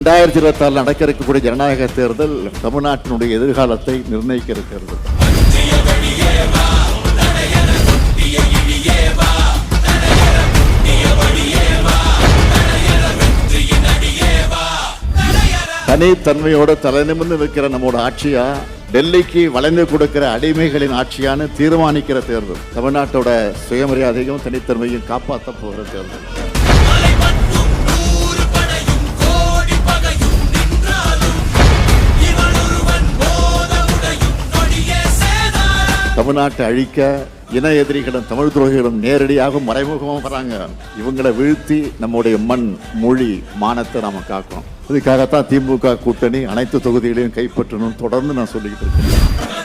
2026 நடக்க இருக்கக்கூடிய ஜனநாயக தேர்தல் தமிழ்நாட்டினுடைய எதிர்காலத்தை நிர்ணயிக்கிற தேர்தல். தனித்தன்மையோட தலைநிமிர்ந்து நிற்கிற நம்மோட ஆட்சியா, டெல்லிக்கு வளைந்து கொடுக்கிற அடிமைகளின் ஆட்சியான்னு தீர்மானிக்கிற தேர்தல். தமிழ்நாட்டோட சுயமரியாதையும் தனித்தன்மையும் காப்பாற்ற போகிற தேர்தல். தமிழ்நாட்டை அழிக்க இன எதிரிகளும் தமிழ் துரோகிகளும் நேரடியாக மறைமுகமாக வராங்க. இவங்களை வீழ்த்தி நம்முடைய மண், மொழி, மானத்தை நாம காக்கணும். இதுக்காகத்தான் திமுக கூட்டணி அனைத்து தொகுதிகளையும் கைப்பற்றணும் தொடர்ந்து நான் சொல்லிக்கிட்டு இருக்கேன்.